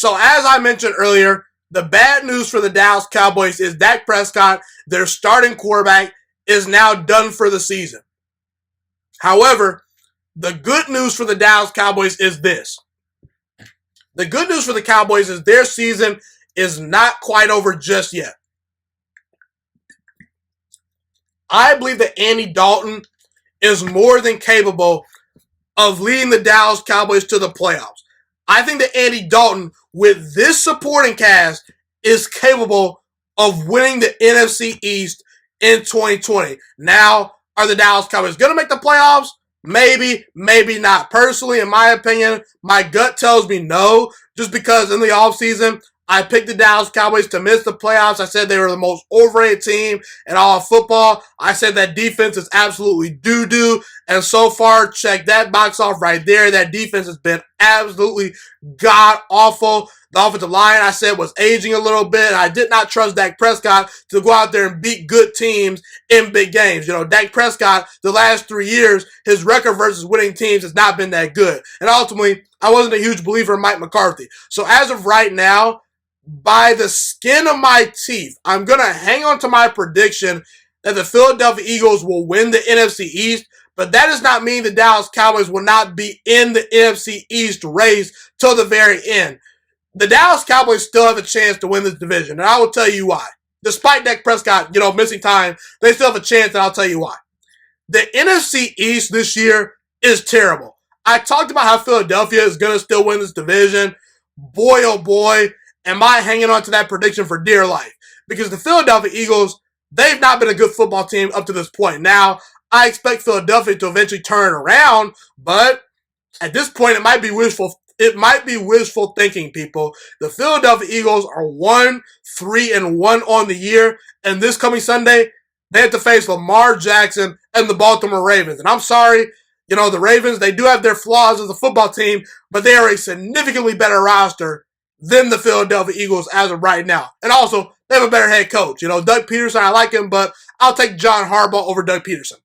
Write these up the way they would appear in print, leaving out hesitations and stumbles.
So as I mentioned earlier, the bad news for the Dallas Cowboys is Dak Prescott, their starting quarterback, is now done for the season. However, the good news for the Dallas Cowboys is this. The good news for the Cowboys is their season is not quite over just yet. I believe that Andy Dalton is more than capable of leading the Dallas Cowboys to the playoffs. I think that Andy Dalton, with this supporting cast, is capable of winning the NFC East in 2020. Now, are the Dallas Cowboys going to make the playoffs? Maybe, maybe not. Personally, in my opinion, my gut tells me no, just because in the offseason, I picked the Dallas Cowboys to miss the playoffs. I said they were the most overrated team in all of football. I said that defense is absolutely doo-doo. And so far, check that box off right there. That defense has been absolutely god-awful. The offensive line, I said, was aging a little bit. I did not trust Dak Prescott to go out there and beat good teams in big games. You know, Dak Prescott, the last 3 years, his record versus winning teams has not been that good. And ultimately, I wasn't a huge believer in Mike McCarthy. So as of right now, by the skin of my teeth, I'm going to hang on to my prediction that the Philadelphia Eagles will win the NFC East, but that does not mean the Dallas Cowboys will not be in the NFC East race till the very end. The Dallas Cowboys still have a chance to win this division, and I will tell you why. Despite Dak Prescott, missing time, they still have a chance, and I'll tell you why. The NFC East this year is terrible. I talked about how Philadelphia is going to still win this division. Boy, oh boy, am I hanging on to that prediction for dear life. Because the Philadelphia Eagles, they've not been a good football team up to this point. Now, I expect Philadelphia to eventually turn it around, but at this point, it might be wishful thinking, people. The Philadelphia Eagles are 1-3-1 on the year, and this coming Sunday, they have to face Lamar Jackson and the Baltimore Ravens. And I'm sorry, the Ravens, they do have their flaws as a football team, but they are a significantly better roster than the Philadelphia Eagles as of right now. And also, they have a better head coach. Doug Peterson, I like him, but I'll take John Harbaugh over Doug Peterson.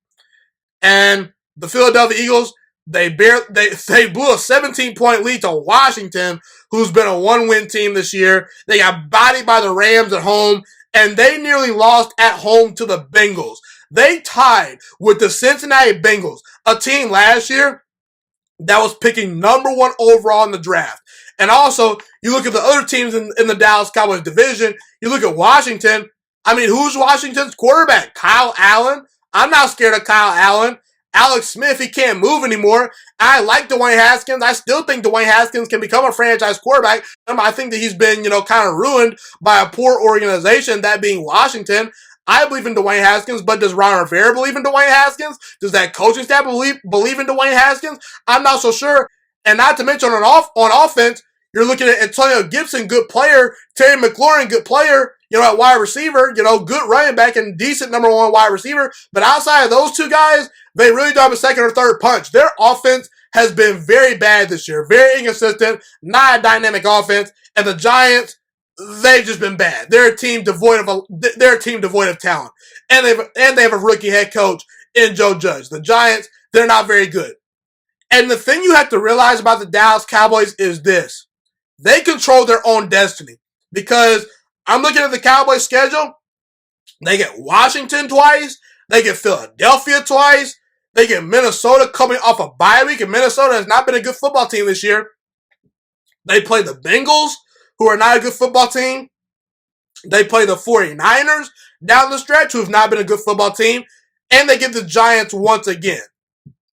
And the Philadelphia Eagles, they blew a 17-point lead to Washington, who's been a one-win team this year. They got bodied by the Rams at home, and they nearly lost at home to the Bengals. They tied with the Cincinnati Bengals, a team last year that was picking number 1 overall in the draft. And also, you look at the other teams in the Dallas Cowboys division, you look at Washington. I mean, who's Washington's quarterback? Kyle Allen? I'm not scared of Kyle Allen. Alex Smith, he can't move anymore. I like Dwayne Haskins. I still think Dwayne Haskins can become a franchise quarterback. I think that he's been, kind of ruined by a poor organization, that being Washington. I believe in Dwayne Haskins, but does Ron Rivera believe in Dwayne Haskins? Does that coaching staff believe in Dwayne Haskins? I'm not so sure. And not to mention on offense, you're looking at Antonio Gibson, good player. Terry McLaurin, good player. At wide receiver, good running back and decent number 1 wide receiver. But outside of those two guys, they really don't have a second or third punch. Their offense has been very bad this year. Very inconsistent, not a dynamic offense. And the Giants, they've just been bad. They're a team devoid of talent. And they have a rookie head coach in Joe Judge. The Giants, they're not very good. And the thing you have to realize about the Dallas Cowboys is this. They control their own destiny. Because I'm looking at the Cowboys schedule. They get Washington twice. They get Philadelphia twice. They get Minnesota coming off a bye week. And Minnesota has not been a good football team this year. They play the Bengals, who are not a good football team. They play the 49ers down the stretch, who have not been a good football team. And they get the Giants once again.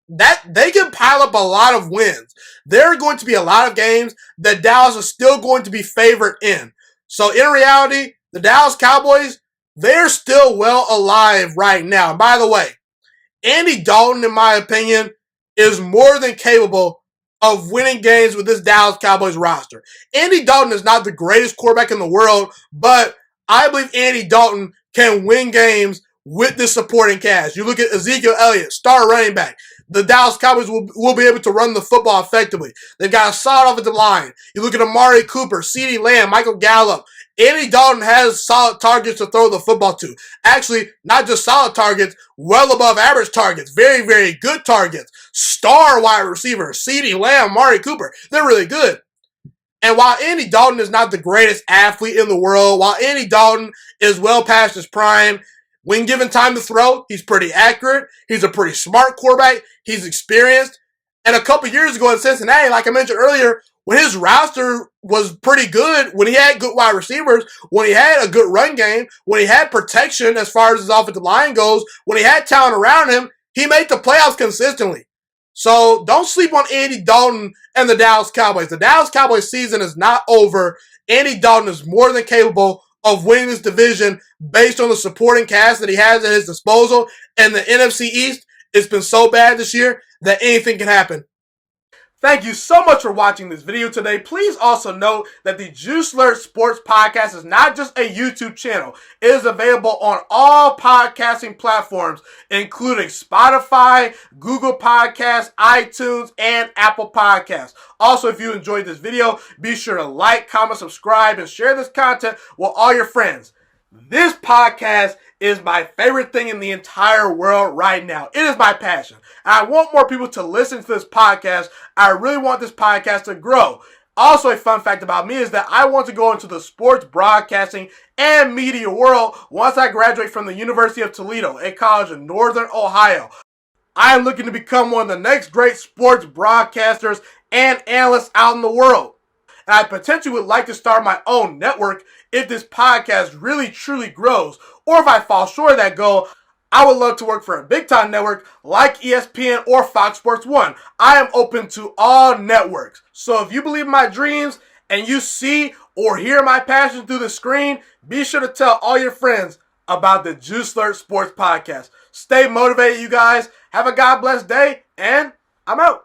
That they can pile up a lot of wins. There are going to be a lot of games that Dallas is still going to be favored in. So in reality, the Dallas Cowboys, they're still well alive right now. And by the way, Andy Dalton, in my opinion, is more than capable of winning games with this Dallas Cowboys roster. Andy Dalton is not the greatest quarterback in the world, but I believe Andy Dalton can win games with this supporting cast. You look at Ezekiel Elliott, star running back. The Dallas Cowboys will be able to run the football effectively. They've got a solid offensive line. You look at Amari Cooper, CeeDee Lamb, Michael Gallup. Andy Dalton has solid targets to throw the football to. Actually, not just solid targets, well above average targets. Very, very good targets. Star wide receiver, CeeDee Lamb, Amari Cooper. They're really good. And while Andy Dalton is not the greatest athlete in the world, while Andy Dalton is well past his prime, when given time to throw, he's pretty accurate. He's a pretty smart quarterback. He's experienced. And a couple years ago in Cincinnati, like I mentioned earlier, when his roster was pretty good, when he had good wide receivers, when he had a good run game, when he had protection as far as his offensive line goes, when he had talent around him, he made the playoffs consistently. So don't sleep on Andy Dalton and the Dallas Cowboys. The Dallas Cowboys season is not over. Andy Dalton is more than capable of winning this division based on the supporting cast that he has at his disposal. And the NFC East, it's been so bad this year that anything can happen. Thank you so much for watching this video today. Please also note that the Juiciest Sports Podcast is not just a YouTube channel. It is available on all podcasting platforms, including Spotify, Google Podcasts, iTunes, and Apple Podcasts. Also, if you enjoyed this video, be sure to like, comment, subscribe, and share this content with all your friends. This podcast is my favorite thing in the entire world right now. It is my passion. And I want more people to listen to this podcast. I really want this podcast to grow. Also, a fun fact about me is that I want to go into the sports broadcasting and media world once I graduate from the University of Toledo, a college in Northern Ohio. I am looking to become one of the next great sports broadcasters and analysts out in the world. And I potentially would like to start my own network if this podcast really truly grows. Or if I fall short of that goal, I would love to work for a big time network like ESPN or Fox Sports 1. I am open to all networks. So if you believe in my dreams and you see or hear my passion through the screen, be sure to tell all your friends about the Juiciest Sports Podcast. Stay motivated, you guys. Have a God bless day, and I'm out.